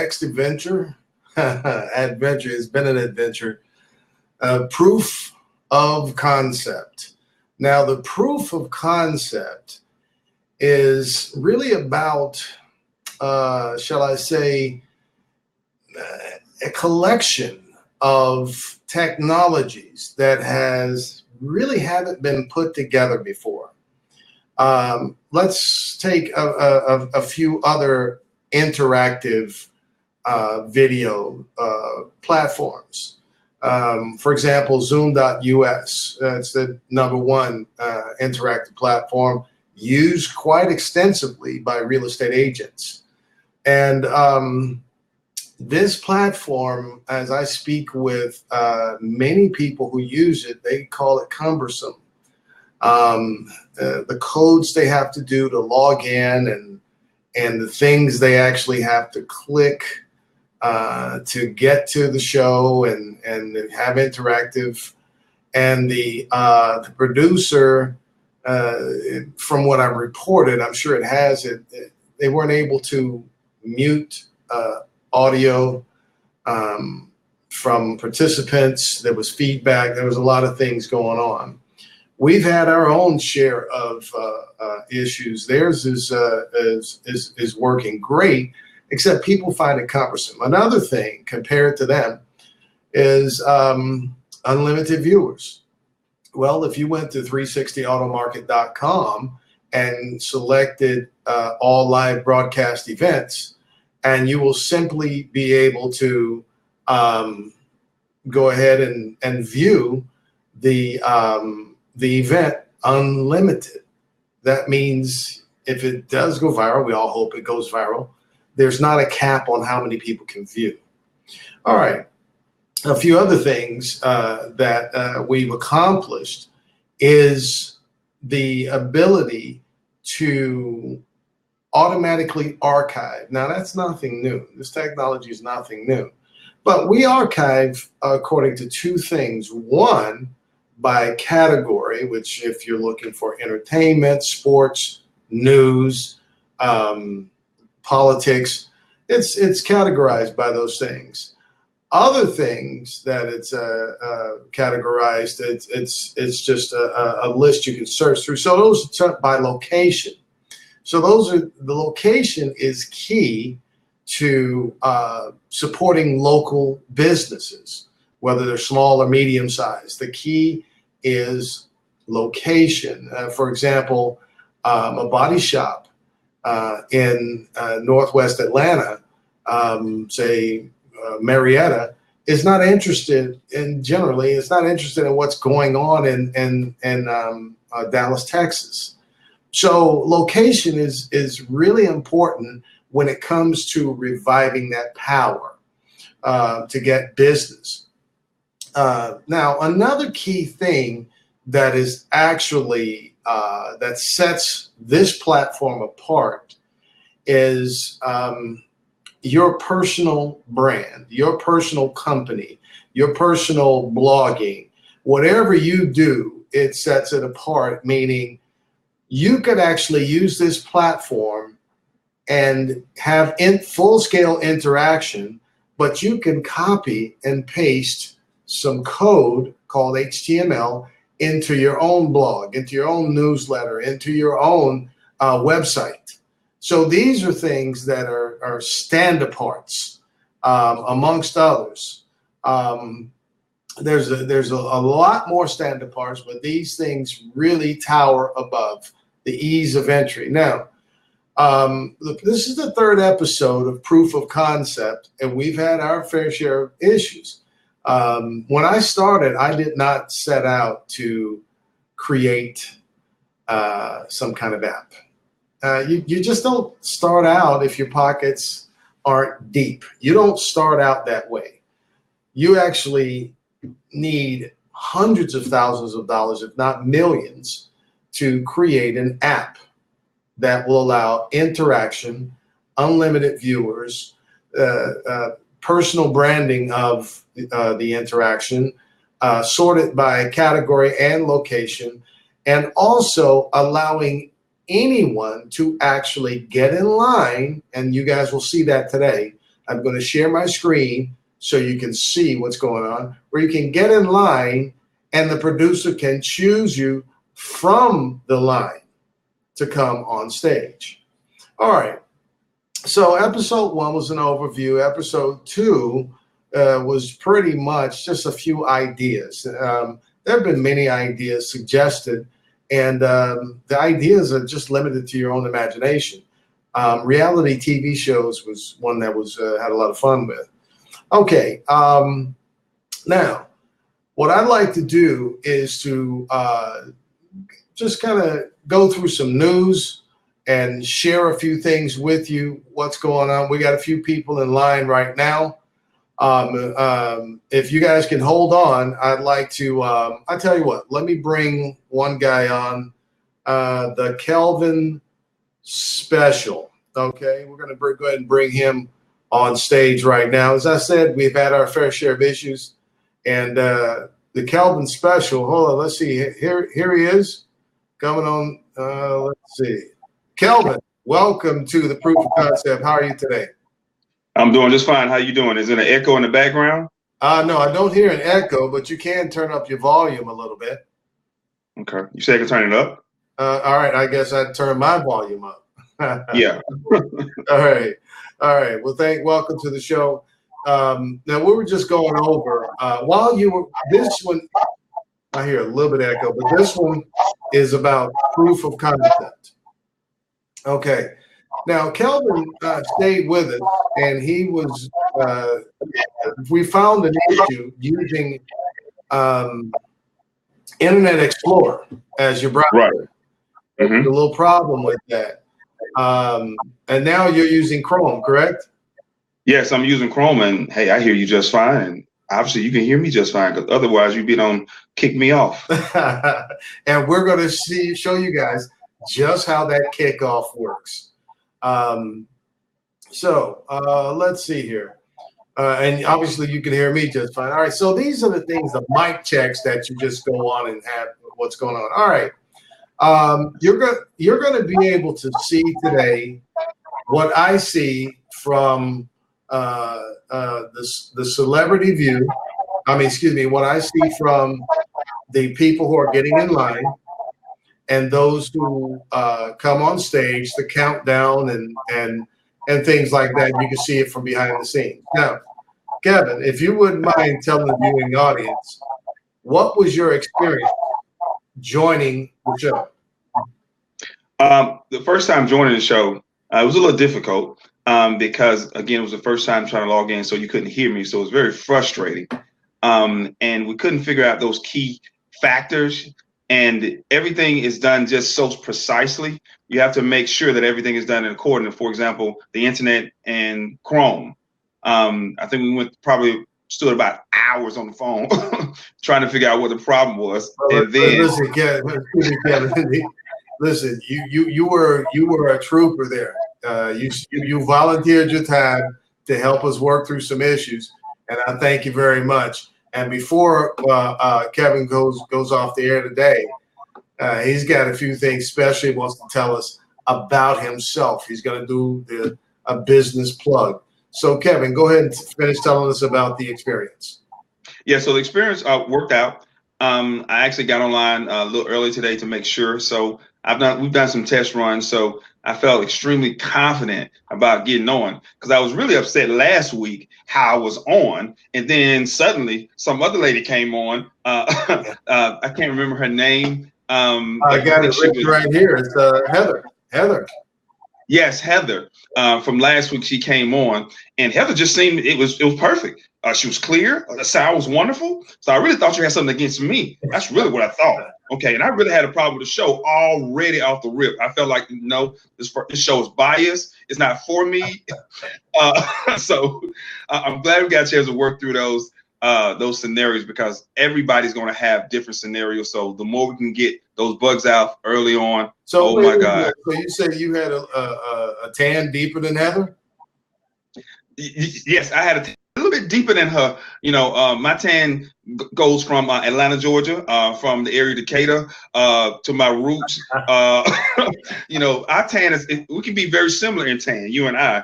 next adventure. Adventure has been an adventure. Proof of concept. Now, the proof of concept is really about, shall I say, a collection of technologies that haven't been put together before. Let's take a few other interactive video platforms. For example, Zoom.us. It's the #1 interactive platform used quite extensively by real estate agents. And this platform, as I speak with many people who use it, they call it cumbersome. The codes they have to do to log in and the things they actually have to click to get to the show and have interactive. And the producer, from what I've reported, I'm sure it has it, they weren't able to mute audio from participants. There was feedback. There was a lot of things going on. We've had our own share of issues. Theirs is working great, except people find it cumbersome. Another thing compared to them is unlimited viewers. Well, if you went to 360automarket.com and selected all live broadcast events, and you will simply be able to go ahead and view the event unlimited. That means if it does go viral, we all hope it goes viral, there's not a cap on how many people can view. All right. A few other things that we've accomplished is the ability to automatically archive. Now, that's nothing new. This technology is nothing new. But we archive according to two things. One, by category, which if you're looking for entertainment, sports, news, politics, it's categorized by those things. Other things that it's categorized, it's just a list you can search through. So those are by location. So the location is key to supporting local businesses, whether they're small or medium sized. The key is location. For example, a body shop in Northwest Atlanta, say Marietta, is not interested in what's going on in Dallas, Texas. So location is really important when it comes to reviving that power to get business. Now, another key thing that is actually that sets this platform apart is your personal brand, your personal company, your personal blogging. Whatever you do, it sets it apart, meaning you could actually use this platform and have full-scale interaction, but you can copy and paste some code called HTML into your own blog, into your own newsletter, into your own website. So these are things that are stand-aparts amongst others. There's a lot more stand-aparts, but these things really tower above the ease of entry. Now, this is the third episode of Proof of Concept, and we've had our fair share of issues. When I started, I did not set out to create some kind of app. You just don't start out if your pockets aren't deep. You don't start out that way. You actually need hundreds of thousands of dollars, if not millions, to create an app that will allow interaction, unlimited viewers, personal branding of the interaction, sorted by category and location, and also allowing anyone to actually get in line, and you guys will see that today, I'm going to share my screen so you can see what's going on, where you can get in line and the producer can choose you from the line to come on stage. All right. So episode 1 was an overview. Episode 2 was pretty much just a few ideas. There have been many ideas suggested, and the ideas are just limited to your own imagination. Reality TV shows was one that was had a lot of fun with. Okay, now what I'd like to do is to just kind of go through some news and share a few things with you, what's going on. We got a few people in line right now. If you guys can hold on, I'd like to, I tell you what, let me bring one guy on, the Kelvin Special. Okay, we're going to go ahead and bring him on stage right now. As I said, we've had our fair share of issues, and the Kelvin Special, hold on, let's see, here he is, coming on, let's see. Kelvin, welcome to the Proof of Concept. How are you today? I'm doing just fine. How you doing? Is it an echo in the background? No, I don't hear an echo, but you can turn up your volume a little bit. Okay. You say I can turn it up? All right. I guess I'd turn my volume up. Yeah. All right. Well, welcome to the show. Now we were just going over while you were this one. I hear a little bit of echo, but this one is about proof of concept. Okay. Now Kelvin stayed with us, and he was. We found an issue using Internet Explorer as your browser. Right. There's a little problem with that. And now you're using Chrome, correct? Yes, I'm using Chrome, and hey, I hear you just fine. And obviously, you can hear me just fine, because otherwise, you'd be on kick me off. And we're going to show you guys just how that kickoff works. Let's see here. And obviously, you can hear me just fine. All right. So these are the things, the mic checks that you just go on and have what's going on. All right. You're going to be able to see today what I see from the celebrity view. What I see from the people who are getting in line and those who come on stage, the countdown and things like that. You can see it from behind the scenes. Now, Kevin, if you wouldn't mind telling the viewing audience, what was your experience joining the show? The first time joining the show, it was a little difficult because, again, it was the first time trying to log in, so you couldn't hear me. So it was very frustrating. And we couldn't figure out those key factors. And everything is done just so precisely. You have to make sure that everything is done in accordance. For example, the internet and Chrome. I think we stood about hours on the phone trying to figure out what the problem was. And then listen, Kevin, listen, you were a trooper there. You volunteered your time to help us work through some issues, and I thank you very much. And before Kevin goes off the air today, he's got a few things special he wants to tell us about himself. He's going to do a business plug. So, Kevin, go ahead and finish telling us about the experience. Yeah, so the experience worked out. I actually got online a little early today to make sure. So we've done some test runs. So I felt extremely confident about getting on, because I was really upset last week how I was on. And then suddenly some other lady came on. I can't remember her name. I got it right here. It's Heather. Yes, Heather. From last week, she came on, and Heather just seemed it was perfect. She was clear. The sound was wonderful. So I really thought you had something against me. That's really what I thought. Okay, and I really had a problem with the show already off the rip. I felt like, no, this show is biased. It's not for me. So I'm glad we got a chance to work through those scenarios, because everybody's going to have different scenarios. So the more we can get those bugs out early on. So, oh my God. So you said you had a tan deeper than Heather? Yes, I had a little bit deeper than her. My tan goes from Atlanta, Georgia, from the area of Decatur to my roots. Our tan we can be very similar in tan, you and I,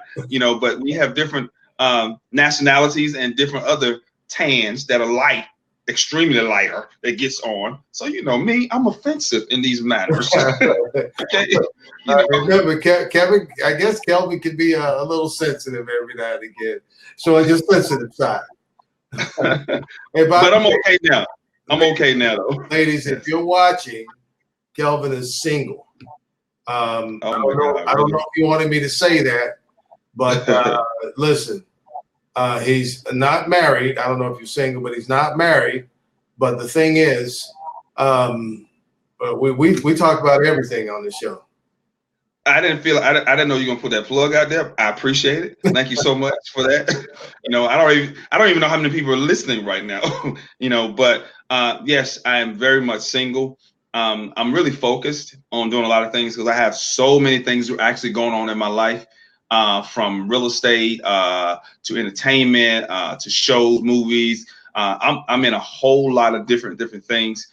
but we have different nationalities and different other tans that are light, extremely lighter, that gets on. So you know me, I'm offensive in these matters. Okay, remember, Kevin. I guess Kelvin can be a little sensitive every now and again. So on your sensitive side. Hey, but I'm okay now. I'm okay now, though. Ladies, if you're watching, Kelvin is single. I don't know if you wanted me to say that, but listen, he's not married. I don't know if you're single, but he's not married. But the thing is, we talk about everything on this show. I didn't know you were gonna put that plug out there. I appreciate it. Thank you so much for that. You know, I don't even know how many people are listening right now. You know, but yes, I am very much single. I'm really focused on doing a lot of things because I have so many things actually going on in my life, from real estate to entertainment to shows, movies. I'm in a whole lot of different things.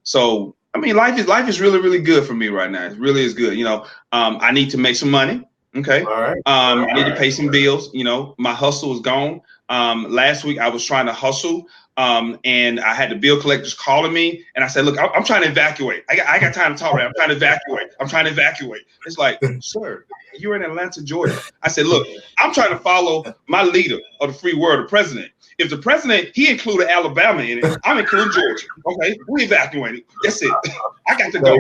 So I mean, life is really, really good for me right now. It really is good. You know, I need to make some money. Okay. All right. I need to pay some bills. You know, my hustle is gone. Last week I was trying to hustle, and I had the bill collectors calling me, and I said, "Look, I'm trying to evacuate. I got time to talk right. I'm trying to evacuate. It's like, sir, you're in Atlanta, Georgia. I said, look, I'm trying to follow my leader of the free world, the president. If the president, he included Alabama in it, I'm including Georgia. Okay, we evacuating. That's it. I got to go.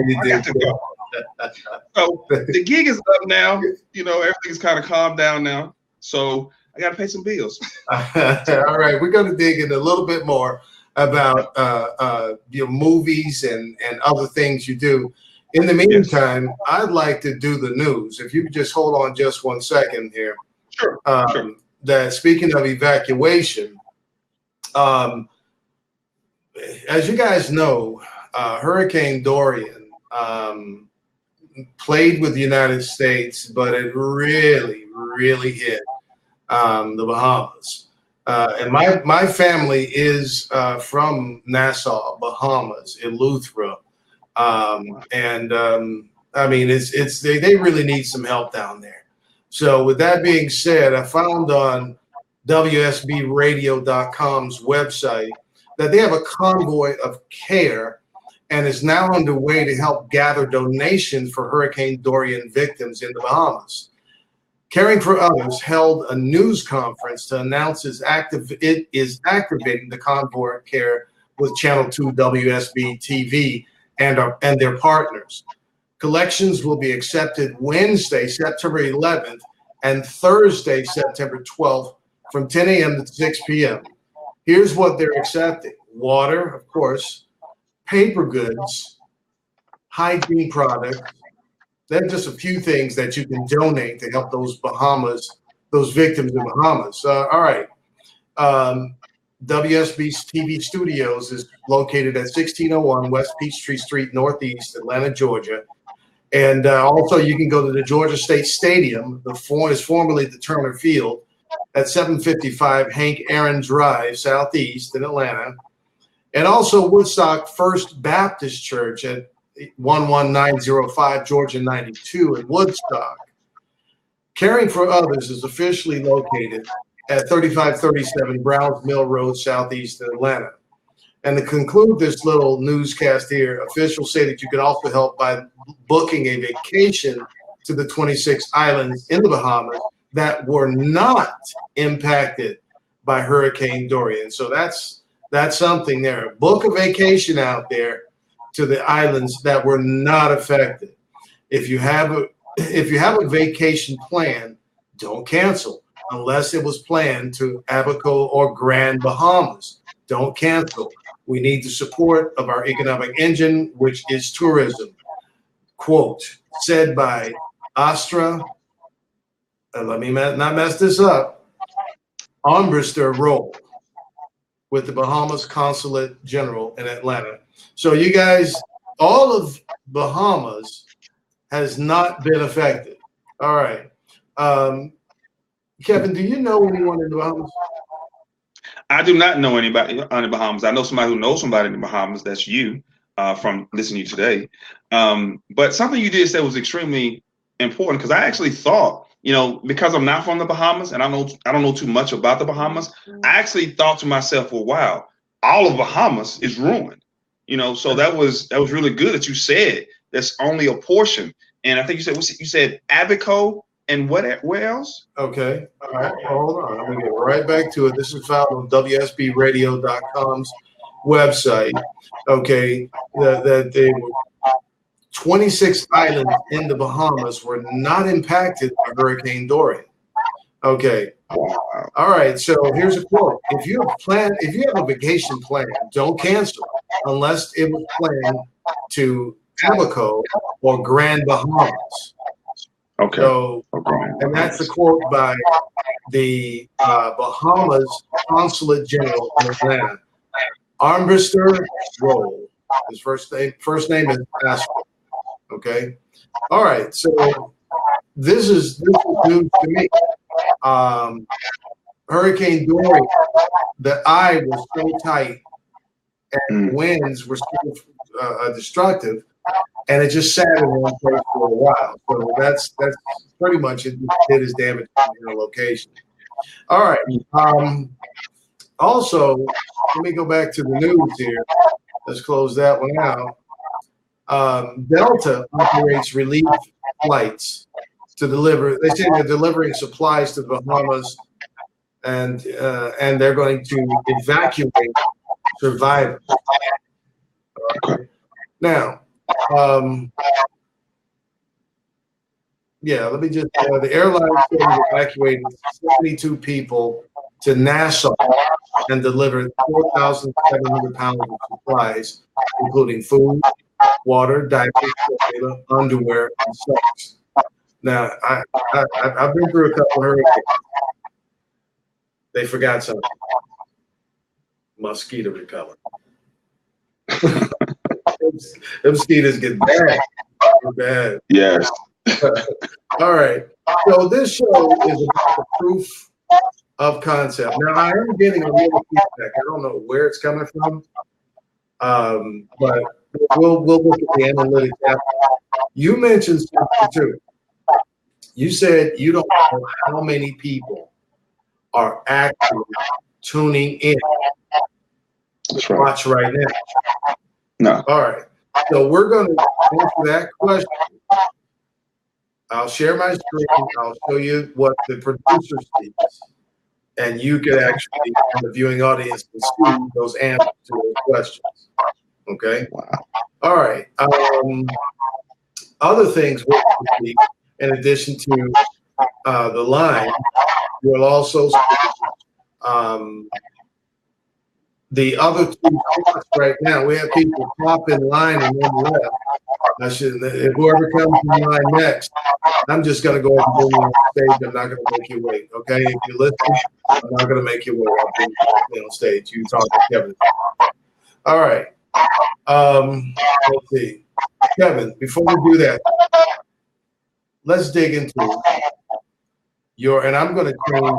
So the gig is up now. You know, everything's kind of calmed down now. So I got to pay some bills. All right, we're going to dig in a little bit more about your movies and other things you do. In the meantime, I'd like to do the news. If you could just hold on just 1 second here. Sure. Sure. That speaking of evacuation, as you guys know, Hurricane Dorian played with the United States, but it really, really hit the Bahamas. And my family is from Nassau, Bahamas, Eleuthera. I mean, they really need some help down there. So with that being said, I found on WSBradio.com's website that they have a convoy of care and is now underway to help gather donations for Hurricane Dorian victims in the Bahamas. Caring for Others held a news conference to announce it is activating the convoy of care with Channel 2 WSB TV and their partners. Collections will be accepted Wednesday, September 11th, and Thursday, September 12th, from 10 a.m. to 6 p.m. Here's what they're accepting: water, of course, paper goods, hygiene products. They're just a few things that you can donate to help those victims in Bahamas. All right. WSB's TV studios is located at 1601 West Peachtree Street, Northeast, Atlanta, Georgia. And also you can go to the Georgia State Stadium. Is formerly the Turner Field at 755 Hank Aaron Drive, Southeast in Atlanta. And also Woodstock First Baptist Church at 11905 Georgia 92 in Woodstock. Caring for Others is officially located at 3537 Browns Mill Road, Southeast in Atlanta. And to conclude this little newscast here, officials say that you can also help by booking a vacation to the 26 islands in the Bahamas that were not impacted by Hurricane Dorian. So that's something there. Book a vacation out there to the islands that were not affected. If you have a vacation plan, don't cancel unless it was planned to Abaco or Grand Bahamas. Don't cancel. We need the support of our economic engine, which is tourism. Quote, said by Astra, let me not mess this up, Armbruster Roll with the Bahamas Consulate General in Atlanta. So you guys, all of Bahamas has not been affected. All right. Kevin, do you know anyone in the Bahamas? I do not know anybody on the Bahamas. I know somebody who knows somebody in the Bahamas. That's you, from listening to you today. But something you did say was extremely important, because I actually thought because I'm not from the Bahamas and I don't know too much about the Bahamas, I actually thought to myself, well, wow, all of Bahamas is ruined. So that was really good that you said that's only a portion. And I think you said Abaco and where else? Okay. All right. Hold on. I'm going to get right back to it. This is found on WSBradio.com's website. Okay. That they were 26 islands in the Bahamas were not impacted by Hurricane Dorian. Okay. All right. So here's a quote. If you have a vacation plan, don't cancel unless it was planned to Abaco or Grand Bahamas. Okay. So, and that's a quote by the Bahamas Consulate General in Atlanta, Armbruster Roll. His first name is Pascal. Okay. All right. So this is news to me. Hurricane Dorian, the eye was so tight and winds were so destructive, and it just sat in one place for a while. So that's pretty much it. Did his damage in a location. All right. Also, let me go back to the news here. Let's close that one out. Delta operates relief flights to deliver. They say they're delivering supplies to the Bahamas, and they're going to evacuate survivors. Now, let me just. The airline evacuated 72 people to Nassau and delivered 4,700 pounds of supplies, including food, water, diapers, underwear, and socks. Now, I've been through a couple of hurricanes. They forgot something. Mosquito repellent. Them mosquitoes get bad. Bad. Yes. All right. So this show is about the proof of concept. Now, I am getting a little feedback. I don't know where it's coming from, but we'll look at the analytics after. You mentioned something too. You said you don't know how many people are actually tuning in to watch right now. No. All right. So we're going to answer that question. I'll share my screen. I'll show you what the producer sees. And you can actually, in the viewing audience, can see those answers to those questions. Okay? Wow. All right. Other things we'll see, in addition to the line, we'll also see the other two spots right now. We have people pop in line and then left. Whoever comes in line next, I'm just going to go ahead and bring you on stage. I'm not going to make you wait. Okay? If you listen, I'm not going to make you wait. I'll bring you on stage. You talk to Kevin. All right. Let's see. Kevin, before we do that, let's dig into and I'm going to change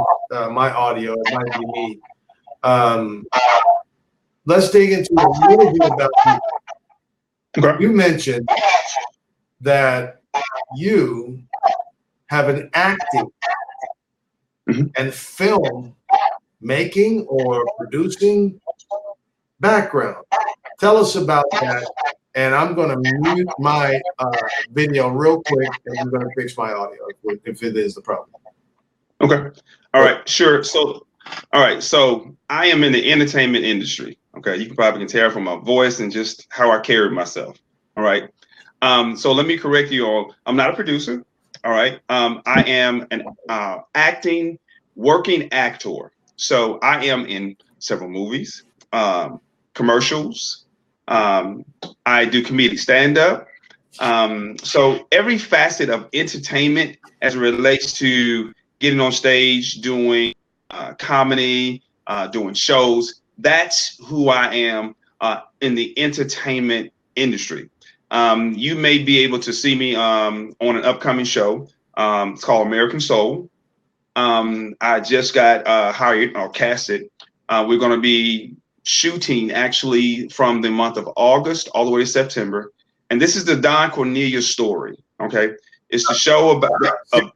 my audio. It might be me. Let's dig into a little bit about you. Okay. You mentioned that you have an acting and film making or producing background. Tell us about that. And I'm going to mute my video real quick, and I'm going to fix my audio if it is the problem. Okay. All right. Sure. So, all right. So I am in the entertainment industry. Okay. You can probably tell from my voice and just how I carry myself. All right. So let me correct you all. I'm not a producer. All right. I am an acting, working actor. So I am in several movies, commercials. I do comedic stand-up. So every facet of entertainment as it relates to getting on stage, doing comedy, doing shows, that's who I am in the entertainment industry. You may be able to see me on an upcoming show. It's called American Soul. I just got hired or casted. We're going to be shooting actually from the month of August all the way to September. And this is the Don Cornelius story. Okay. It's the show about. What?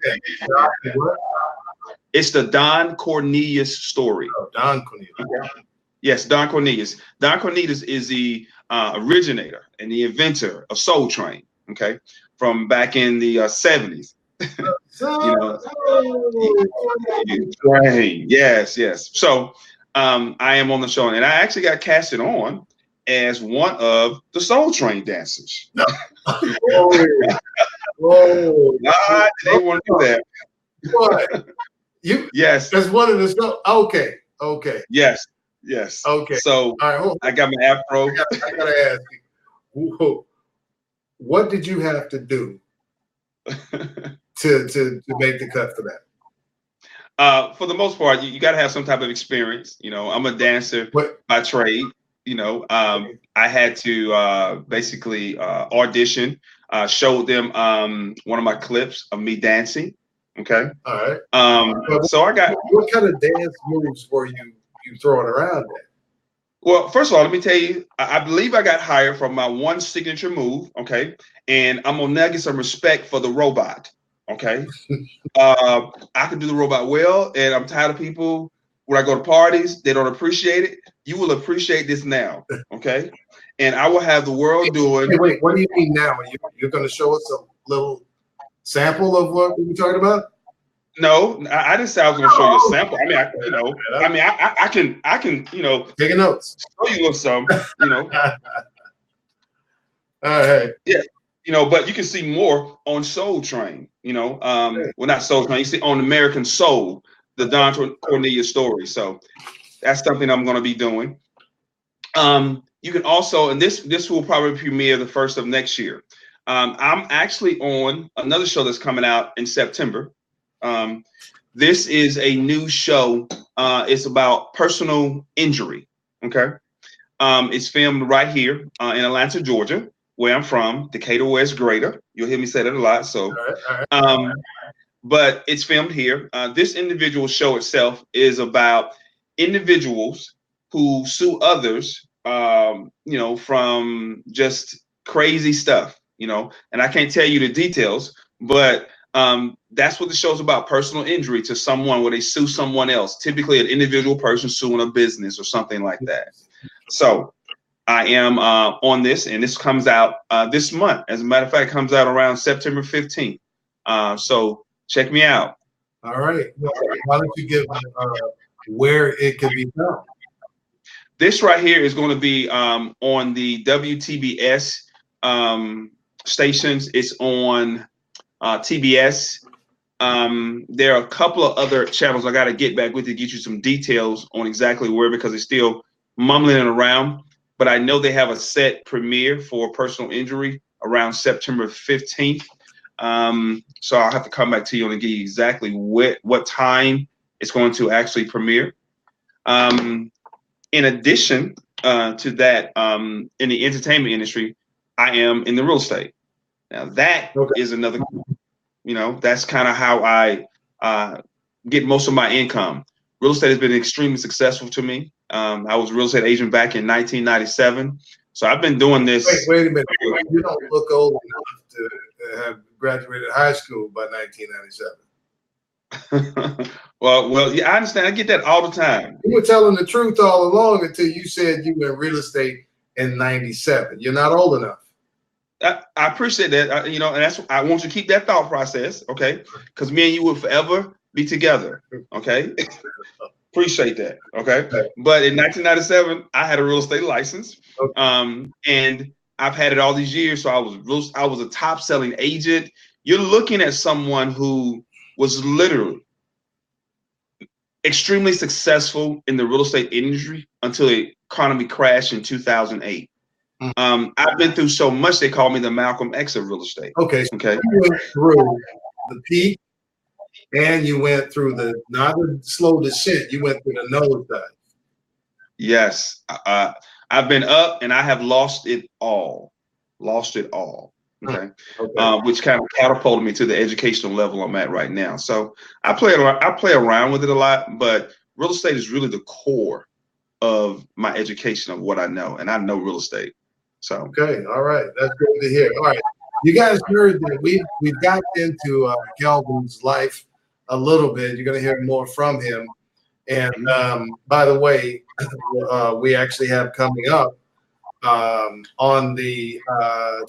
It's the Don Cornelius story. Oh, Don Cornelius. Okay. Yes, Don Cornelius. Don Cornelius is the originator and the inventor of Soul Train. Okay, from back in the 70s. You know, Train. Yes, yes. So I am on the show, and I actually got casted on as one of the Soul Train dancers. Whoa. Why did they want to do that? What? You? Yes. That's one of the stuff. Okay. Okay. Yes. Yes. Okay. So all right, I got my afro. I gotta ask you, what did you have to do to make the cut for that? For the most part, you got to have some type of experience. You know, I'm a dancer by trade. You know, I had to basically audition, showed them one of my clips of me dancing. Okay. All right. So I got. What kind of dance moves were you throwing around there? Well, first of all, let me tell you, I believe I got hired for my one signature move. Okay. And I'm gonna now get some respect for the robot. Okay. I can do the robot well, and I'm tired of people when I go to parties, they don't appreciate it. You will appreciate this now. Okay. And I will have the world doing. Hey, wait, what do you mean now? You're going to show us a little sample of what we were talking about? No, I didn't say I was going to show you a sample. I mean, I can, taking notes. Show you a little something, All right. Yeah, but you can see more on Soul Train. Well, not Soul Train. You see on American Soul, the Don Cornelius story. So that's something I'm going to be doing. You can also, and this will probably premiere the 1st of next year. I'm actually on another show that's coming out in September. This is a new show. It's about personal injury. Okay. It's filmed right here in Atlanta, Georgia, where I'm from, Decatur West Greater. You'll hear me say that a lot. So, all right. But it's filmed here. This individual show itself is about individuals who sue others, from just crazy stuff, and I can't tell you the details, but that's what the show's about: personal injury to someone, where they sue someone else, typically an individual person suing a business or something like that. So I am on this, and this comes out this month. As a matter of fact, it comes out around September 15th. So check me out. All right. Why don't you give where it can be found? This right here is going to be on the WTBS stations. It's on TBS. There are a couple of other channels I got to get back with to get you some details on exactly where, because it's still mumbling around. But I know they have a set premiere for personal injury around September 15th. So I'll have to come back to you and give you exactly what time it's going to actually premiere. In addition to that, in the entertainment industry, I am in the real estate. Now that is another, that's kind of how I get most of my income. Real estate has been extremely successful to me. I was a real estate agent back in 1997. So I've been doing this. Wait a minute. You don't look old enough to have graduated high school by 1997. Well, yeah, I understand. I get that all the time. You were telling the truth all along until you said you were in real estate in 97. You're not old enough. I appreciate that. And that's, I want you to keep that thought process, okay? Because me and you will forever be together, okay? Appreciate that, okay? But in 1997, I had a real estate license, and I've had it all these years. So I was a top selling agent. You're looking at someone who was literally extremely successful in the real estate industry until the economy crashed in 2008. I've been through so much, they call me the Malcolm X of real estate. Okay. You went through the peak, and you went through not the slow descent, you went through the nosedive. Yes. I've been up, and I have lost it all. Okay. Which kind of catapulted me to the educational level I'm at right now. So I play around with it a lot, but real estate is really the core of my education of what I know, and I know real estate. So okay, all right, that's good to hear. All right, You guys heard that we've gotten into Kelvin's life a little bit. You're going to hear more from him. And by the way, we actually have coming up on the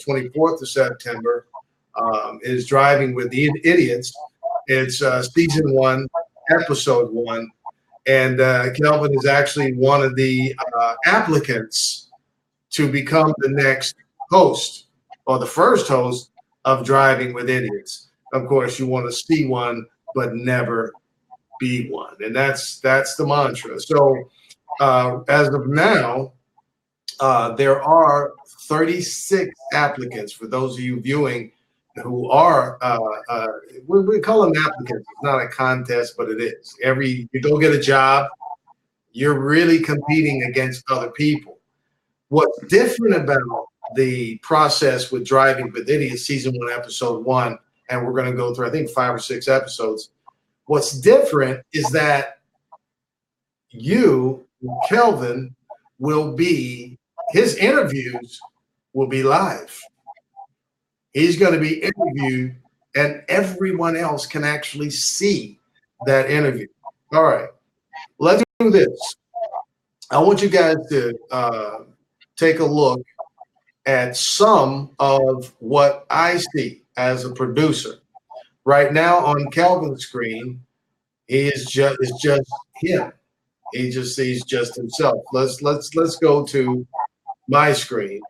24th of September is Driving with the Idiots. It's season 1, episode 1. And Kelvin is actually one of the applicants to become the next host or the first host of Driving with Idiots. Of course, you want to see one, but never be one. And that's the mantra. So as of now, there are 36 applicants for those of you viewing who are, we call them applicants. It's not a contest, but it is. You go get a job, you're really competing against other people. What's different about the process with Driving with Idiots, season 1, episode 1, and we're going to go through, I think, 5 or 6 episodes. What's different is that Kelvin, his interviews will be live. He's going to be interviewed, and everyone else can actually see that interview. All right, let's do this. I want you guys to take a look at some of what I see as a producer. Right now on Kelvin's screen, it's just him. He just sees just himself. Let's go to my screen,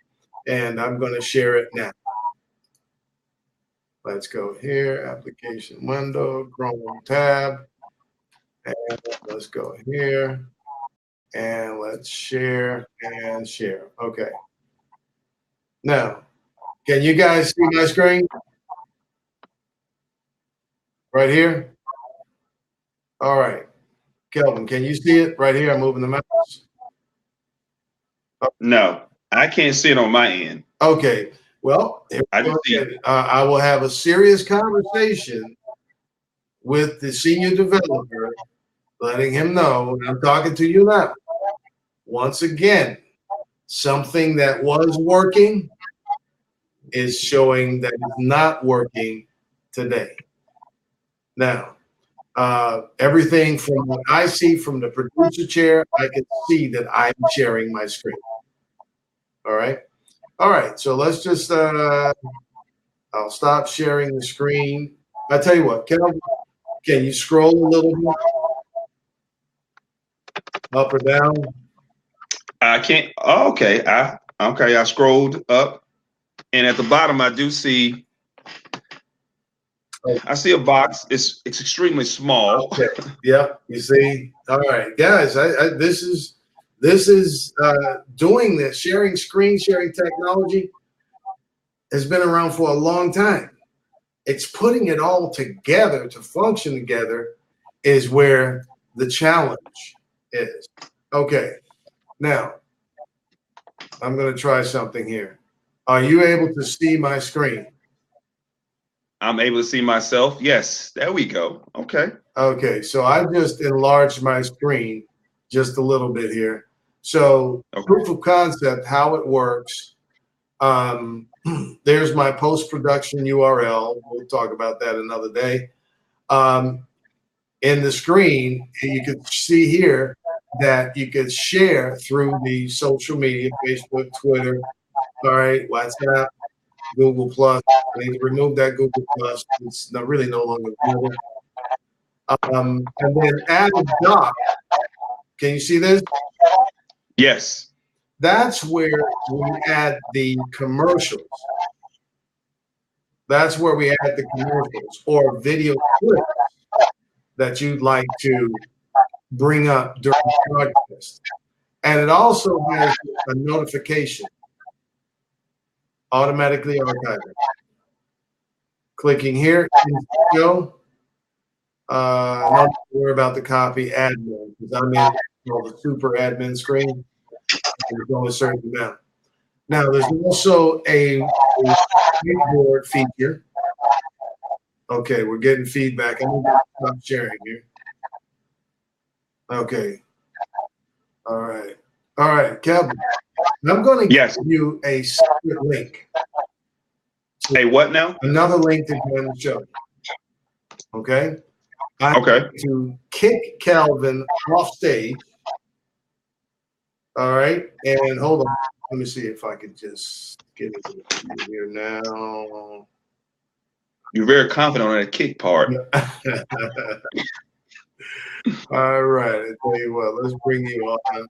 and I'm going to share it now. Let's go here, application window, Chrome tab, and let's go here, and let's share and share. Okay. Now, can you guys see my screen? Right here? All right. Kelvin, can you see it right here? I'm moving the mouse. No, I can't see it on my end. Okay. Well, I will have a serious conversation with the senior developer, letting him know, and I'm talking to you now. Once again, something that was working is showing that it's not working today. Now, everything from what I see from the producer chair, I can see that I'm sharing my screen. All right. All right. So let's just, I'll stop sharing the screen. I tell you what, can you scroll a little bit? Up or down? I can't. Oh, okay. I scrolled up, and at the bottom, I do see. I see a box. It's extremely small. Okay. Yep. You see. All right, guys. This is doing this. Sharing screen sharing technology has been around for a long time. It's putting it all together to function together is where the challenge is. Okay. Now, I'm going to try something here. Are you able to see my screen? I'm able to see myself. Yes, there we go. Okay. Okay, so I just enlarged my screen just a little bit here. So proof of concept, how it works. There's my post-production URL. We'll talk about that another day. In the screen, you can see here that you could share through the social media, Facebook, Twitter, all right, WhatsApp, Google Plus. I need to remove that Google Plus. It's really no longer Google. And then add a doc. Can you see this? Yes. That's where we add the commercials. That's where we add the commercials or video clips that you'd like to bring up during the broadcast. And it also has a notification, automatically archiving. Clicking here, show. Not worry about the copy admin because I'm in the super admin screen. There's only a certain amount. Now, there's also a whiteboard feature. Okay, we're getting feedback. I'm going to stop sharing here. Okay. All right. All right, Kevin. I'm going to give you a secret link Hey, what now? Another link to join the show. Okay. I'm Okay. going to kick Calvin off stage. All right. And hold on. Let me see if I could just get it here now. You're very confident on that kick part. All right. I tell you what, let's bring you on.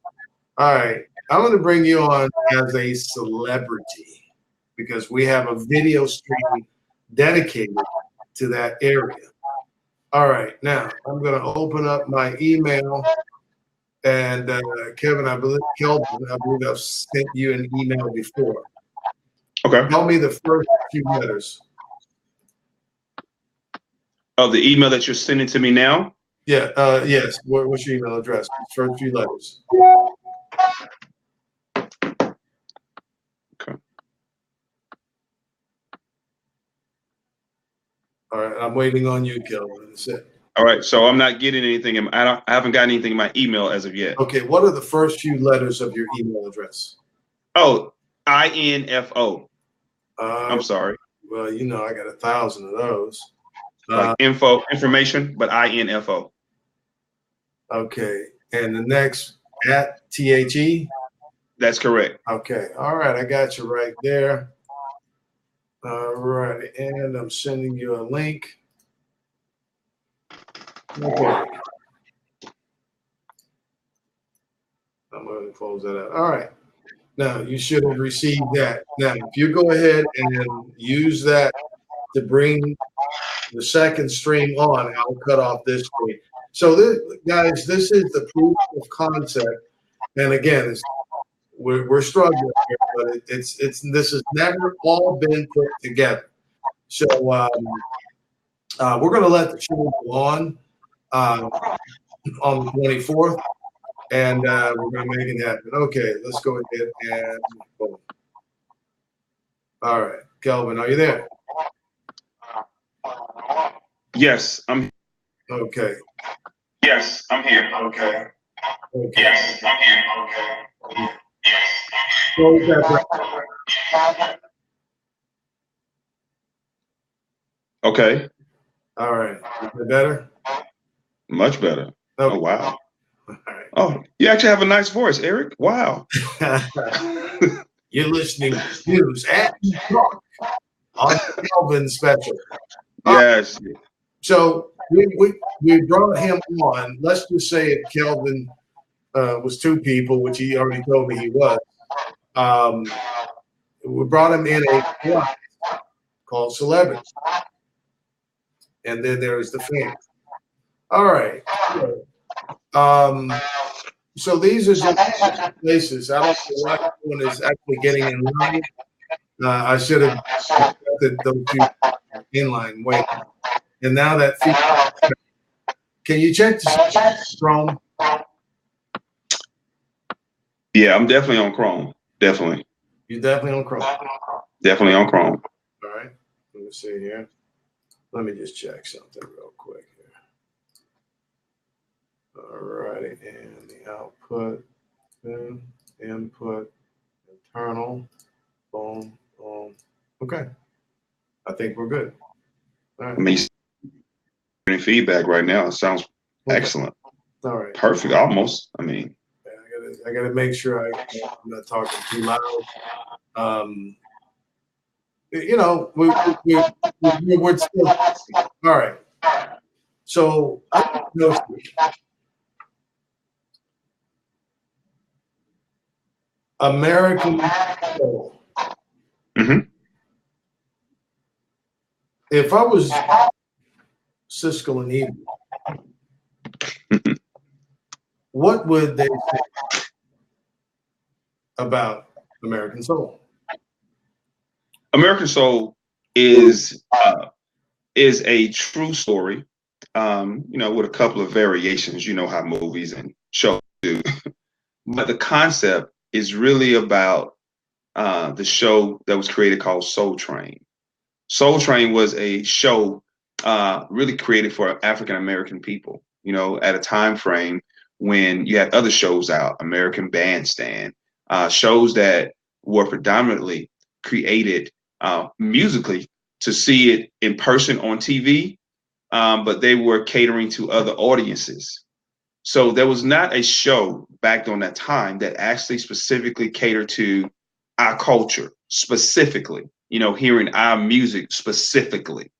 All right. I'm going to bring you on as a celebrity because we have a video stream dedicated to that area. All right. Now, I'm going to open up my email. And Kevin, I believe I've sent you an email before. Okay. Tell me the first few letters. Of the email that you're sending to me now? Yeah. Yes. What's your email address? First few letters. Okay. All right. I'm waiting on you, Kelvin. That's it. All right. So I'm not getting anything. I haven't gotten anything in my email as of yet. Okay. What are the first few letters of your email address? Oh, INFO. I'm sorry. Well, you know, I got 1,000 of those. Like information, but INFO. Okay. And the next at THE? That's correct. Okay. All right. I got you right there. All right. And I'm sending you a link. Okay. I'm going to close that out. All right. Now, you should have received that. Now, if you go ahead and use that to bring the second stream on, I'll cut off this screen. So, guys, this is the proof of concept. And again, we're struggling here, but this has never all been put together. So, we're going to let the show go on the 24th. And we're going to make it happen. Okay, let's go ahead and boom. All right, Kelvin, are you there? Yes, I'm here. Okay. Yes, I'm here. Okay. Okay. Yes, I'm here. Okay. Close that back. Okay. All right. Is that better? Much better. Okay. Oh, wow. All right. Oh, you actually have a nice voice, Eric. Wow. You're listening to News at Talk on the Kelvin special. Yes. So we brought him on. Let's just say it, Kelvin was two people, which he already told me he was. We brought him in a club called Celebrity. And then there's the fans. All right. So these are just places. I don't know why everyone is actually getting in line. I should have expected those two in line. Wait. And now that can you check the Chrome? Yeah, I'm definitely on Chrome. Definitely. You're definitely on Chrome. Definitely on Chrome. All right. Let me see here. Let me just check something real quick here. All righty. And the output, then input, internal, boom, boom. Okay. I think we're good. All right. I mean, getting feedback right now. It sounds excellent. All right. Perfect. Almost. I mean, I gotta make sure I'm not talking too loud. You know, we're still all right. So I know American Soul. mm-hmm. If I was Siskel and Ebert, what would they say about American Soul? American Soul is a true story, you know, with a couple of variations. You know how movies and shows do, but the concept is really about the show that was created called Soul Train. Soul Train was a show really created for African American people. You know, at a time frame when you had other shows out, American Bandstand, shows that were predominantly created musically to see it in person on TV, but they were catering to other audiences. So there was not a show back during that time that actually specifically catered to our culture specifically, hearing our music specifically.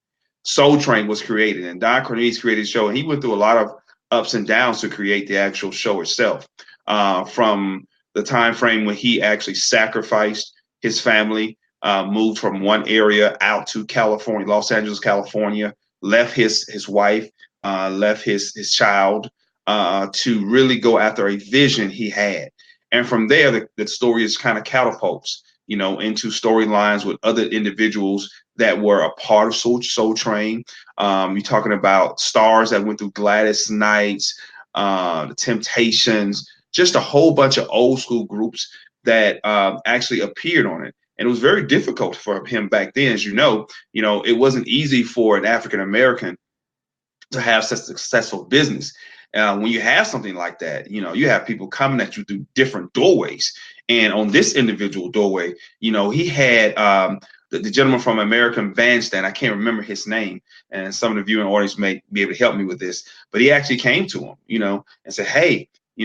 Soul Train was created, and Don Cornelius created the show, and he went through a lot of ups and downs to create the actual show itself. From the time frame when he actually sacrificed his family, moved from one area out to California, Los Angeles, California, left his wife, left his child, to really go after a vision he had. And from there, the story is kind of catapults, into storylines with other individuals that were a part of Soul Train. You're talking about stars that went through Gladys Knights, the Temptations, just a whole bunch of old school groups that actually appeared on it. And it was very difficult for him back then, as it wasn't easy for an African American to have such a successful business. When you have something like that, you have people coming at you through different doorways. And on this individual doorway, he had the gentleman from American Bandstand. I can't remember his name, and some of the viewing audience may be able to help me with this. But he actually came to him, and said, "Hey, we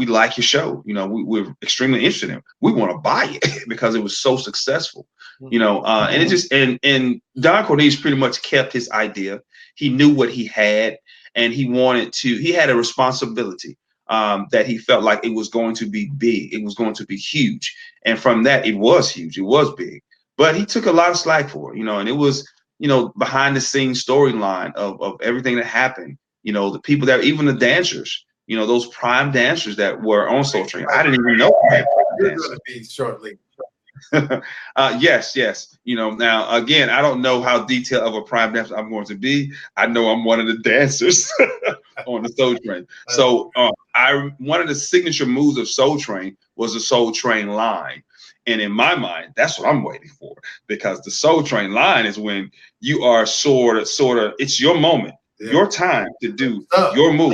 like your show. We're extremely interested in it. We want to buy it because it was so successful." And it just and Don Cornelius pretty much kept his idea. He knew what he had, and he had a responsibility that he felt like it was going to be big. It was going to be huge. And from that, it was huge. It was big. But he took a lot of slack for it, and it was, behind the scenes storyline of everything that happened. The people that, even the dancers, those prime dancers that were on Soul Train. I didn't even know. You're going to be shortly. Yes. Now again, I don't know how detailed of a prime dancer I'm going to be. I know I'm one of the dancers on the Soul Train. So one of the signature moves of Soul Train was the Soul Train line. And in my mind, that's what I'm waiting for, because the Soul Train line is when you are sort of, it's your moment, your time to do your move.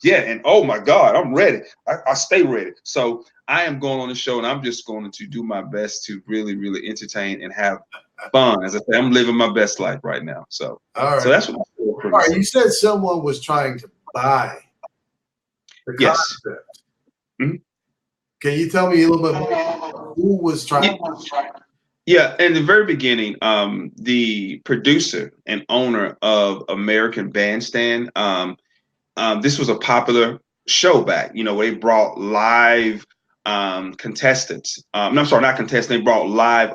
Yeah. And oh my God, I'm ready. I stay ready. So I am going on the show, and I'm just going to do my best to really, really entertain and have fun. As I say, I'm living my best life right now. So, so that's what I'm doing. All right. You said someone was trying to buy the concept. Mm-hmm. Can you tell me a little bit more? Who was trying? Yeah, in the very beginning, the producer and owner of American Bandstand, this was a popular show back, where they brought live contestants. No, I'm sorry, not contestants. They brought live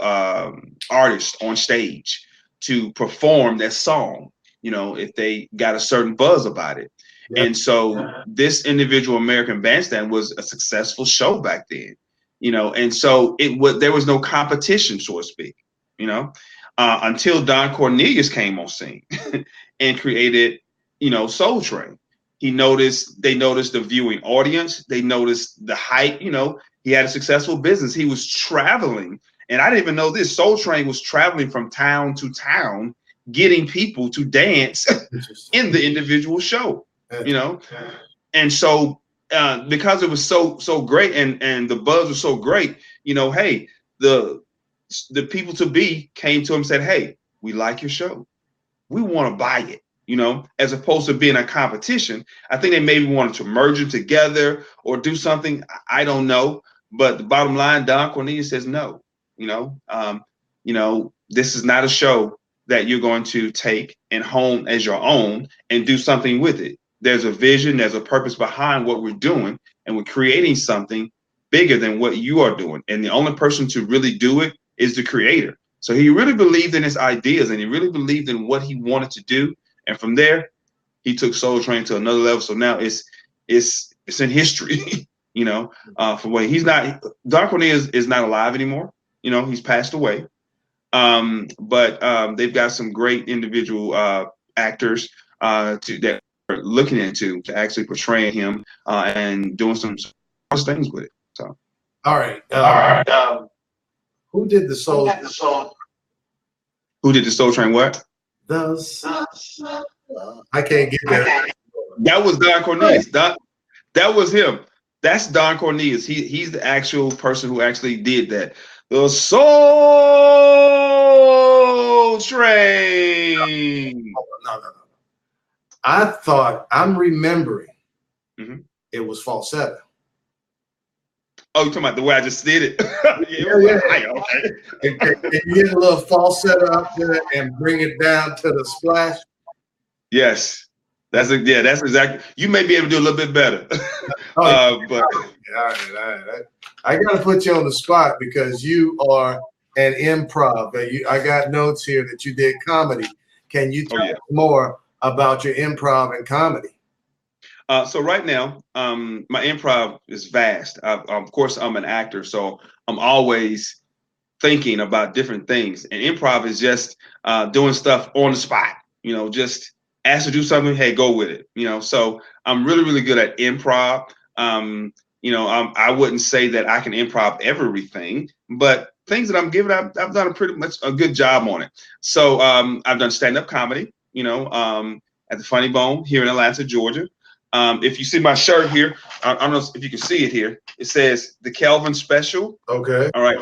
artists on stage to perform their song, if they got a certain buzz about it. Yep. And so this individual American Bandstand was a successful show back then, and so there was no competition, so to speak, until Don Cornelius came on scene and created, Soul Train. They noticed the viewing audience. They noticed the hype. He had a successful business. He was traveling, and I didn't even know this. Soul Train was traveling from town to town, getting people to dance in the individual show. And so because it was so great, and the buzz was so great, hey, the people to be came to him and said, "Hey, we like your show. We want to buy it." As opposed to being a competition. I think they maybe wanted to merge them together or do something. I don't know. But the bottom line, Don Cornelius says no. This is not a show that you're going to take and hone as your own and do something with it. There's a vision, there's a purpose behind what we're doing, and we're creating something bigger than what you are doing. And the only person to really do it is the creator. So he really believed in his ideas, and he really believed in what he wanted to do. And from there, he took Soul Train to another level. So now it's in history, for what he's not. Don Cornelius is not alive anymore. He's passed away. But they've got some great individual actors that are looking into to actually portraying him and doing some things with it. So, all right. Who did the Soul? Who did the Soul Train? What? I can't get there. That was Don Cornelius. That was him. That's Don Cornelius. He's the actual person who actually did that. The Soul Train. No. I thought I'm remembering Mhm. it was falsetto. Oh, you're talking about the way I just did it? Yeah, it was Yeah. high, okay. Can you get a little falsetto up there and bring it down to the splash? Yes. That's exactly. You may be able to do a little bit better. Oh, But all right. I got to put you on the spot because you are an improv. I got notes here that you did comedy. Can you oh tell yeah. us more about your improv and comedy? So right now, my improv is vast. Of course, I'm an actor, so I'm always thinking about different things. And improv is just doing stuff on the spot. Just ask to do something, hey, go with it. So I'm really, really good at improv. I wouldn't say that I can improv everything, but things that I'm given, I've done pretty much a good job on it. So I've done stand-up comedy, at the Funny Bone here in Atlanta, Georgia. If you see my shirt here, I don't know if you can see it here. It says the Kelvin Special. Okay. All right.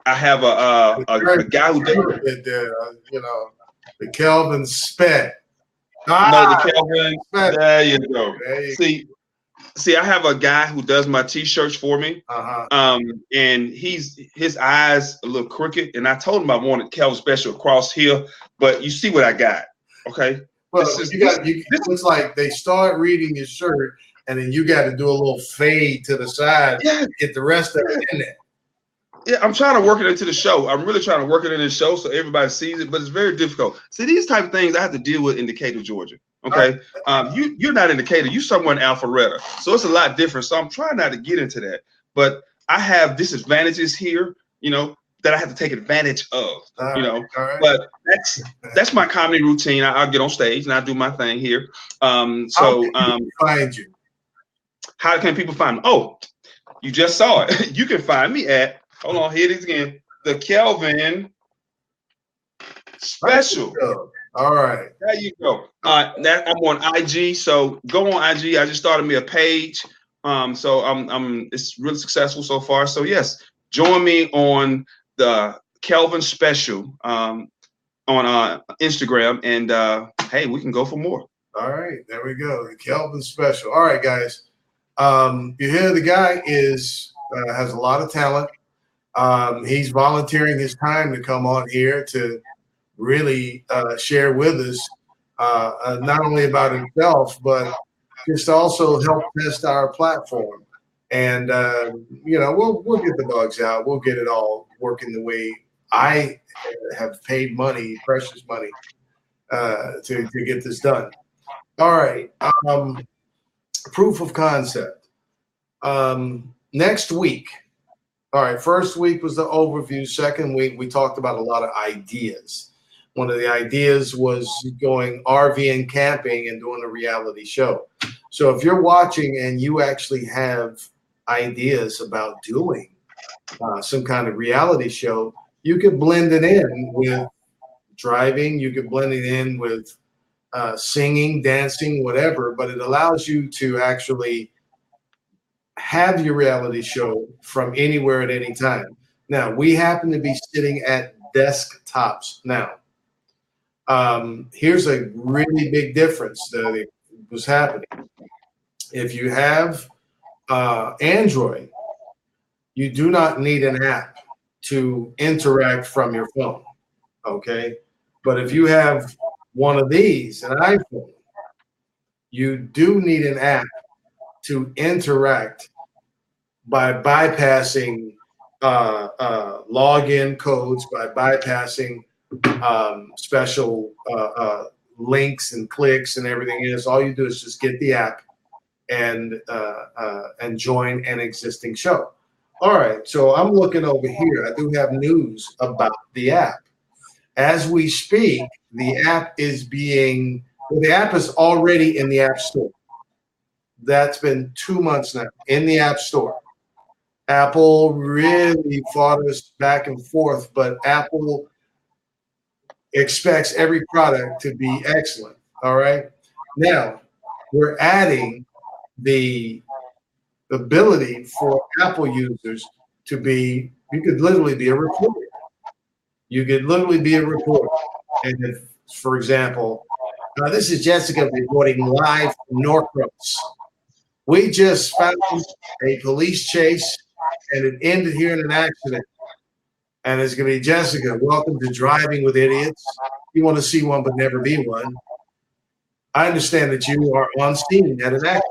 I have a guy who does the Kelvin Spet. no the Kelvin. Spet. There you go. There you See, I have a guy who does my t-shirts for me. Uh-huh. And his eyes a little crooked, and I told him I wanted Kelvin Special across here, but you see what I got, okay? Well, it looks like they start reading your shirt, and then you got to do a little fade to the side, Yeah. get the rest of it in there. Yeah, I'm trying to work it into the show. I'm really trying to work it in the show so everybody sees it, but it's very difficult. See, these type of things I have to deal with in Decatur, Georgia. Okay, you're not in Decatur. You somewhere in Alpharetta, so it's a lot different. So I'm trying not to get into that, but I have disadvantages here, that I have to take advantage of, All right. But that's my comedy routine. I'll get on stage and I do my thing here. Find you. How can people find me? Oh, you just saw it. You can find me at, hold on, here it is again, the Kelvin Special. All right. There you go. I'm on IG, so go on IG. I just started me a page. So it's really successful so far. So yes, join me on the Kelvin Special on Instagram, and hey, we can go for more. All right, there we go. The Kelvin Special. All right, guys. You hear the guy has a lot of talent. He's volunteering his time to come on here to really share with us not only about himself, but just also help test our platform. And we'll get the bugs out. We'll get it all working the way I have paid money, precious money, to get this done. All right. Proof of concept. Next week. All right. First week was the overview. Second week, we talked about a lot of ideas. One of the ideas was going RVing, camping, and doing a reality show. So if you're watching and you actually have ideas about doing some kind of reality show, you could blend it in with driving. You could blend it in with singing, dancing, whatever. But it allows you to actually have your reality show from anywhere at any time. Now, we happen to be sitting at desktops now. Here's a really big difference that was happening. If you have Android, you do not need an app to interact from your phone, okay? But if you have one of these, an iPhone, you do need an app to interact by bypassing login codes, by bypassing special links and clicks and everything else. All you do is just get the app and join an existing show. All right, so I'm looking over here. I do have news about the app. As we speak, the app is already in the App Store. That's been 2 months now in the App Store. Apple really fought us back and forth, but Apple expects every product to be excellent. All right. Now we're adding the ability for Apple users to be You could literally be a reporter. You could literally be a reporter. And if, for example, this is Jessica reporting live from Norcross. We just found a police chase, and it ended here in an accident. And it's going to be Jessica. Welcome to Driving with Idiots. You want to see one but never be one. I understand that you are on scene at an accident.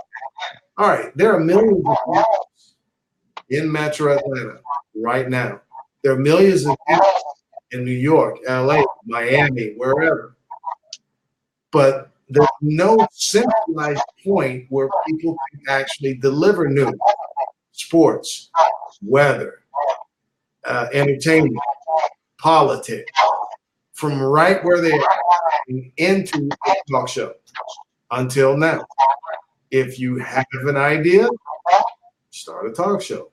All right, there are millions of people in Metro Atlanta right now. There are millions of people in New York, LA, Miami, wherever. But there's no centralized point where people can actually deliver news, sports, weather, entertainment, politics, from right where they are into a talk show. Until now, if you have an idea, start a talk show.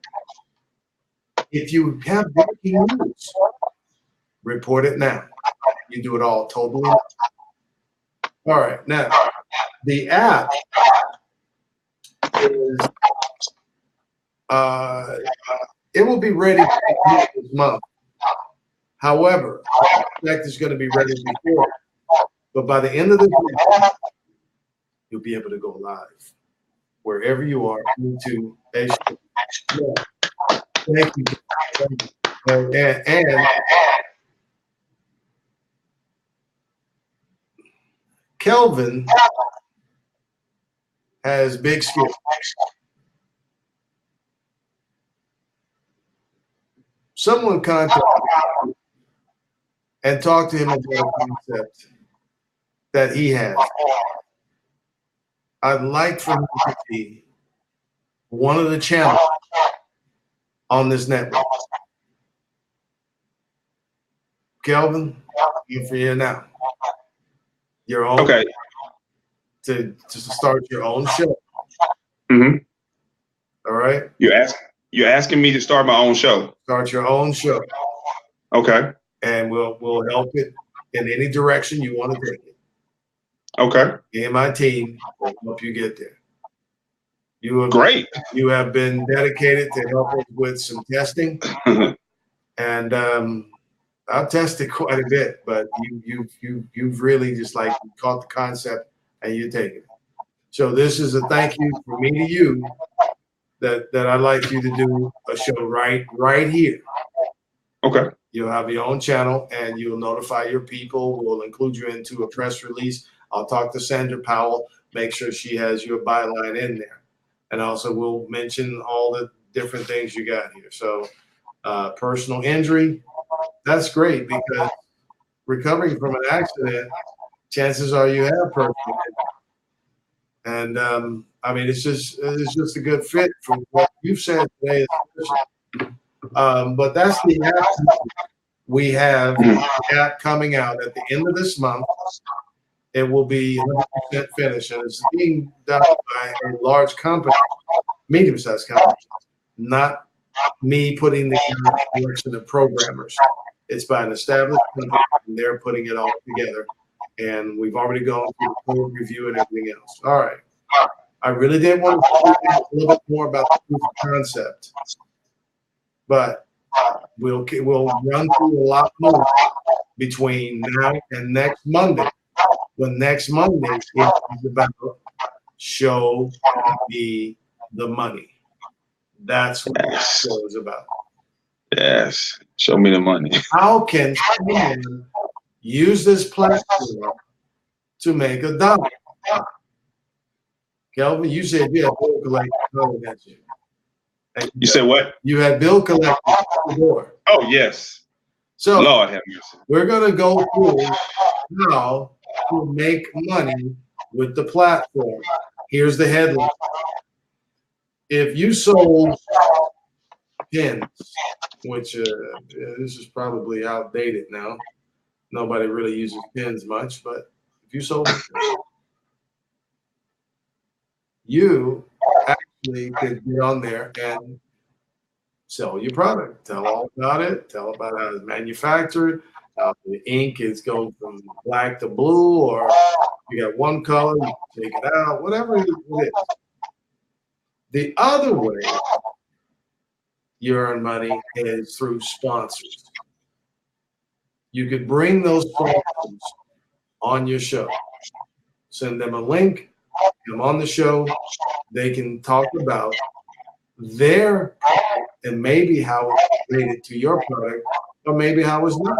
If you have breaking news, report it now. You do it all totally. All right, now the app is it will be ready this month. However, I expect it's going to be ready before. But by the end of the month, you'll be able to go live wherever you are into a show. Thank you. And Kelvin has big skills. Someone contacted me and talked to him about a concept that he has. I'd like for him to be one of the channels on this network. Kelvin, I'm for you now. Your own. Okay. To start your own show. Mm-hmm. All right. You're asking me to start my own show. Start your own show. Okay. And we'll help it in any direction you want to take it. Okay. Me and my team will help you get there. Great. You have been dedicated to help us with some testing, and I've tested quite a bit. But you've really just like caught the concept and you take it. So this is a thank you from me to you that I'd like you to do a show right here. Okay. You'll have your own channel and you'll notify your people. We'll include you into a press release. I'll talk to Sandra Powell, make sure she has your byline in there. And also we'll mention all the different things you got here. So personal injury, that's great because recovering from an accident, chances are you have personal injury. And I mean, it's just a good fit from what you've said today. But that's the app we have coming out at the end of this month. It will be 100% finished, and it's being done by a large company, medium-sized company, not me putting the direction of programmers. It's by an established company, and they're putting it all together. And we've already gone through the code review and everything else. All right. I really did want to talk a little bit more about the proof of concept, but we'll run through a lot more between now and next Monday. When next Monday is about show me the money. That's what this show is about. Yes, show me the money. How can someone use this platform to make $1? Kelvin, you said you had bill collector, didn't you? You said what? You had bill collector before. Oh, yes. So Lord have mercy. We're going to go through how to make money with the platform. Here's the headline. If you sold pins, which this is probably outdated now. Nobody really uses pins much, but if you sold pins, you actually could get on there and sell your product. Tell all about it. Tell about how it's manufactured. How the ink is going from black to blue, or you got one color, you can take it out, whatever it is. The other way you earn money is through sponsors. You could bring those sponsors on your show. Send them a link, come on the show. They can talk about their product and maybe how it's related to your product, or maybe how it's not.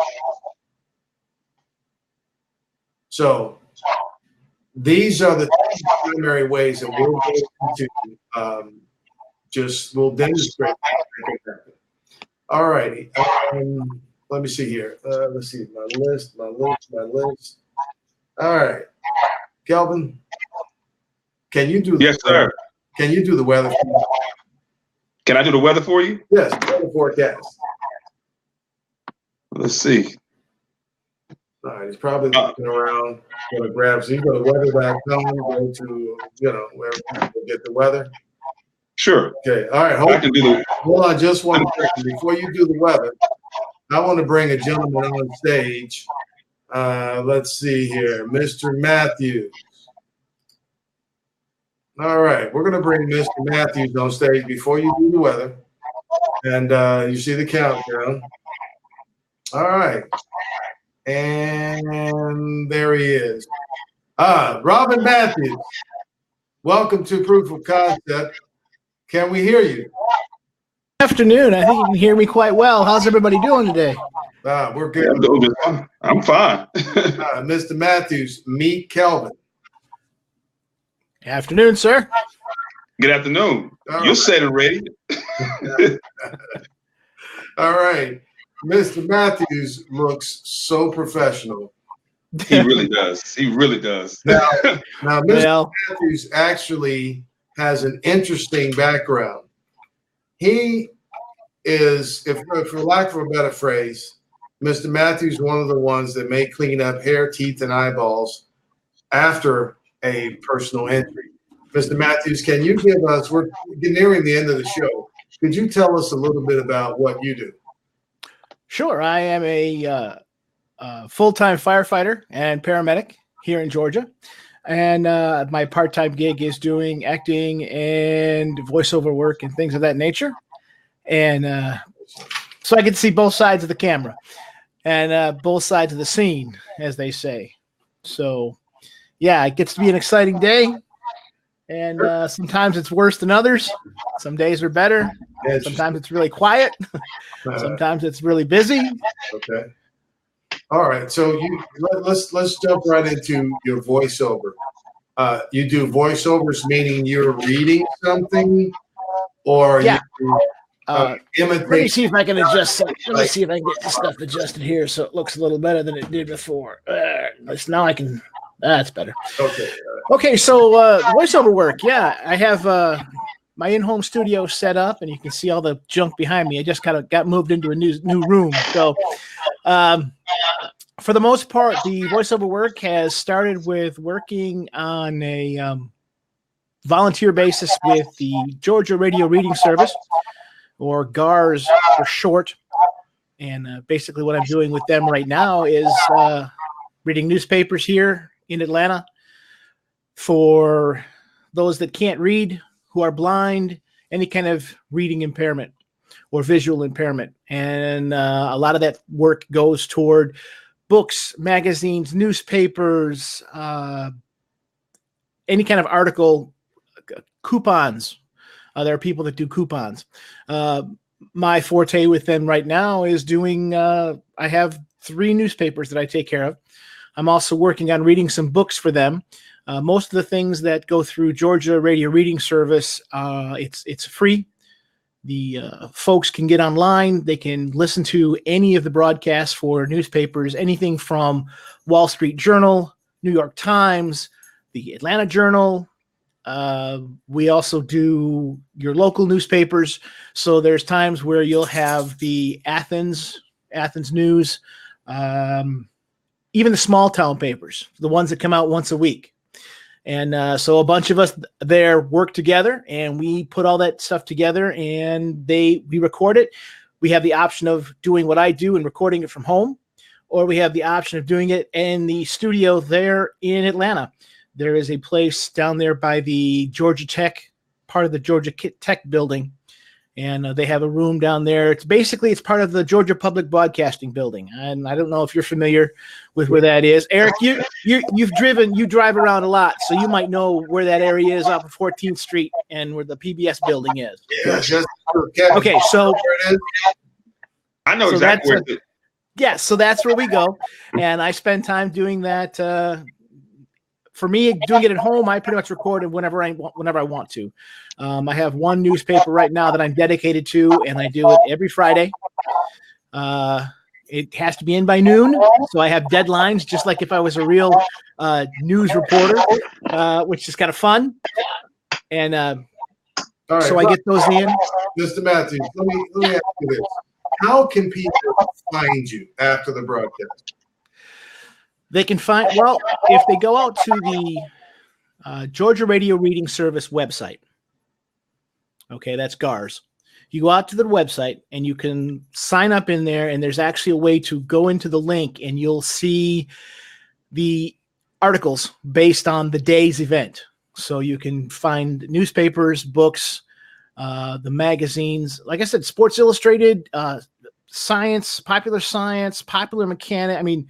So these are the primary ways that we'll go into. We'll demonstrate. All righty. Let me see here. Let's see my list. All right, Kelvin, can you do? Yes, sir. Can you do the weather? Can I do the weather for you? Yes, weather forecast. Let's see. All right, he's probably looking around, going to grab. So you go to weather.com, go to wherever you get the weather. Sure. Okay. All right. Hold on just one second. Before you do the weather, I want to bring a gentleman on stage. Let's see here, Mr. Matthews. All right, we're going to bring Mr. Matthews on stage before you do the weather. And you see the countdown. All right. And there he is. Robin Matthews, welcome to Proof of Concept. Can we hear you? Afternoon. I think you can hear me quite well. How's everybody doing today? We're good. I'm fine. Mr. Matthews, meet Kelvin. Afternoon, sir. Good afternoon. You're set and ready. All right. Mr. Matthews looks so professional. He really does. He really does. Now Mr. Matthews actually has an interesting background. He is, for lack of a better phrase, Mr. Matthews, one of the ones that may clean up hair, teeth, and eyeballs after a personal injury. Mr. Matthews, can you give us, we're nearing the end of the show, could you tell us a little bit about what you do? Sure. I am a full-time firefighter and paramedic here in Georgia. And my part-time gig is doing acting and voiceover work and things of that nature. And so I get to see both sides of the camera and both sides of the scene, as they say. So, yeah, it gets to be an exciting day. And sometimes it's worse than others. Some days are better. Sometimes it's really quiet. Sometimes it's really busy. Okay. All right. So let's jump right into your voiceover. You do voiceovers, meaning you're reading something, or yeah. imitate. Let me see if I can adjust. Let me see if I can get this stuff adjusted here so it looks a little better than it did before. Now I can. That's better. Okay. Okay. So voiceover work. Yeah, I have my in-home studio set up, and you can see all the junk behind me. I just kind of got moved into a new room. So, for the most part, the voiceover work has started with working on a volunteer basis with the Georgia Radio Reading Service, or GARS for short. And basically what I'm doing with them right now is reading newspapers here in Atlanta for those that can't read, who are blind, any kind of reading impairment or visual impairment. And a lot of that work goes toward books, magazines, newspapers, any kind of article, coupons. There are people that do coupons. My forte with them right now is doing, I have 3 newspapers that I take care of. I'm also working on reading some books for them. Most of the things that go through Georgia Radio Reading Service, it's free. The folks can get online. They can listen to any of the broadcasts for newspapers, anything from Wall Street Journal, New York Times, the Atlanta Journal. We also do your local newspapers. So there's times where you'll have the Athens News, even the small town papers, the ones that come out once a week. And so a bunch of us there work together, and we put all that stuff together, and we record it. We have the option of doing what I do and recording it from home, or we have the option of doing it in the studio there in Atlanta. There is a place down there by the Georgia Tech, part of the Georgia Tech building, and they have a room down there. It's part of the Georgia Public Broadcasting Building, and I don't know if you're familiar with where that is. Eric, you drive around a lot, so you might know where that area is off of 14th Street and where the PBS building is. Yeah, just okay. So where it is. I know exactly where it is. Yeah, so that's where we go, and I spend time doing that. For me, doing it at home, I pretty much record it whenever I want to. I have one newspaper right now that I'm dedicated to, and I do it every Friday. It has to be in by noon, so I have deadlines, just like if I was a real news reporter, which is kind of fun. And all right, so I get those in. Mr. Matthews, let me ask you this. How can people find you after the broadcast? They can find, well, if they go out to the Georgia Radio Reading Service website, okay, that's GARS. You go out to the website and you can sign up in there, and there's actually a way to go into the link and you'll see the articles based on the day's event. So you can find newspapers, books, the magazines, like I said, Sports Illustrated, science, popular mechanic. I mean,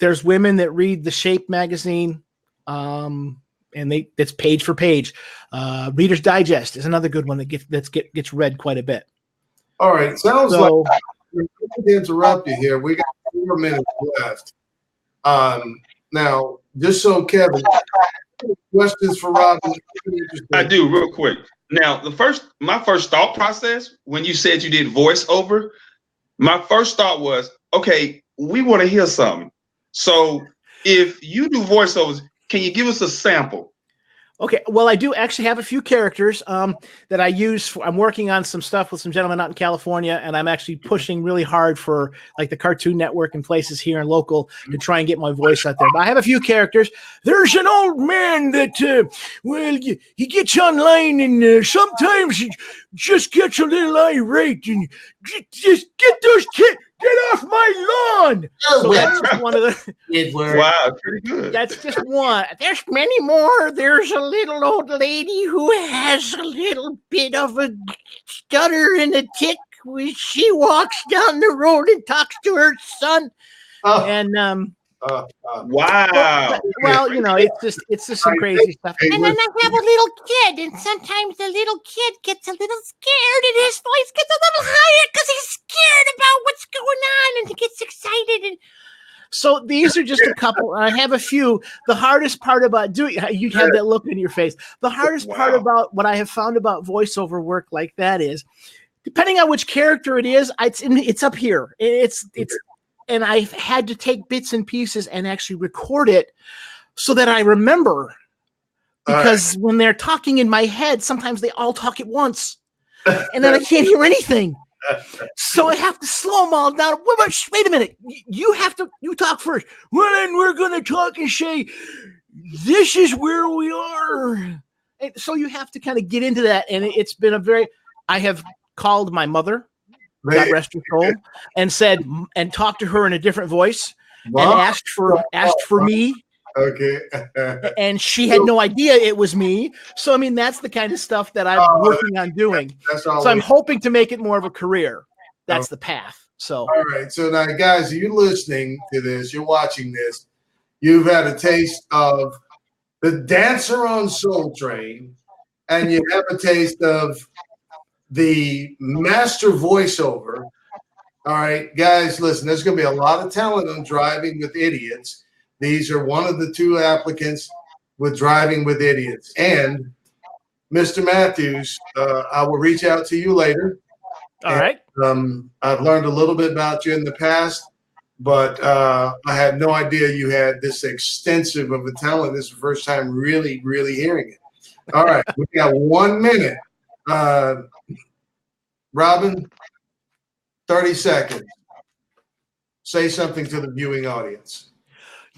there's women that read the Shape magazine, and it's page for page. Reader's Digest is another good one that gets read quite a bit. All right, sounds like to interrupt you here. We got 4 minutes left. Now, just so Kevin, questions for Robin? I do, real quick. Now, my first thought process when you said you did voiceover, my first thought was, okay, we want to hear something. So if you do voiceovers, can you give us a sample? Okay, well, I do actually have a few characters that I use. I'm working on some stuff with some gentlemen out in California, and I'm actually pushing really hard for like the Cartoon Network and places here and local to try and get my voice out there. But I have a few characters. There's an old man that, he gets online and sometimes he just gets a little irate and just get those kids. Get off my lawn! So that's just one of the. Wow, pretty good. That's just one. There's many more. There's a little old lady who has a little bit of a stutter and a tick when she walks down the road and talks to her son. And wow. Well, you know, it's just some crazy stuff. And then I have a little kid, and sometimes the little kid gets a little scared, and his voice gets a little higher because he's scared about what's going on, and he gets excited. And so these are just a couple. I have a few. The hardest part about doing, you have that look in your face. The hardest part about what I have found about voiceover work like that is, depending on which character it is, it's up here. And I've had to take bits and pieces and actually record it so that I remember. Because when they're talking in my head, sometimes they all talk at once. And then I can't hear anything. So I have to slow them all down. Wait a minute. You talk first. Well, then we're going to talk and say, this is where we are. And so you have to kind of get into that. And it's been I have called my mother, God rest her soul, and talked to her in a different voice and asked for me. Okay. And she had no idea it was me. So, I mean, that's the kind of stuff that I'm working on doing. So I'm hoping to make it more of a career. That's the path. So, all right. So now, guys, you're listening to this, you're watching this, you've had a taste of the Dancer on Soul Train, and you have a taste of the master voiceover. All right, guys, listen, there's going to be a lot of talent on Driving with Idiots. These are one of the 2 applicants with Driving with Idiots. And Mr. Matthews, I will reach out to you later. All right. I've learned a little bit about you in the past, but I had no idea you had this extensive of a talent. This is the first time really, really hearing it. All right, we got 1 minute. Robin, 30 seconds. Say something to the viewing audience.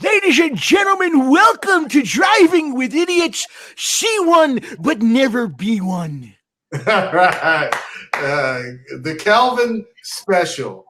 Ladies and gentlemen, welcome to Driving with Idiots. See one, but never be one. All right. The Calvin special.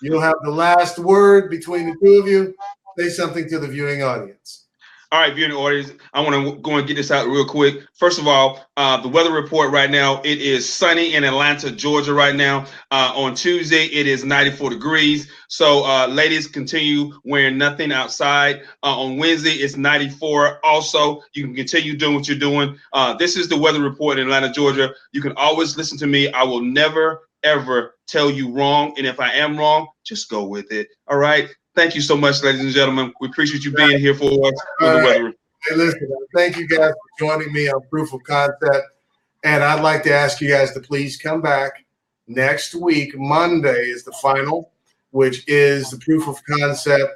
You'll have the last word between the 2 of you. Say something to the viewing audience. All right, viewing audience, I want to go and get this out real quick. First of all, the weather report right now, it is sunny in Atlanta, Georgia right now. On Tuesday, it is 94 degrees. So ladies, continue wearing nothing outside. On Wednesday, it's 94 also. You can continue doing what you're doing. This is the weather report in Atlanta, Georgia. You can always listen to me. I will never, ever tell you wrong. And if I am wrong, just go with it. All right. Thank you so much, ladies and gentlemen. We appreciate you being here for us. For the weather. Hey, listen, thank you guys for joining me on Proof of Concept. And I'd like to ask you guys to please come back next week. Monday is the final, which is the Proof of Concept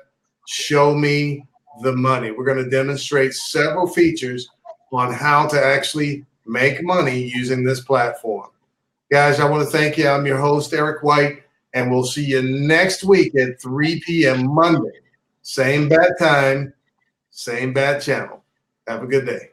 Show Me the Money. We're going to demonstrate several features on how to actually make money using this platform. Guys, I want to thank you. I'm your host, Eric White. And we'll see you next week at 3 p.m. Monday. Same bad time, same bad channel. Have a good day.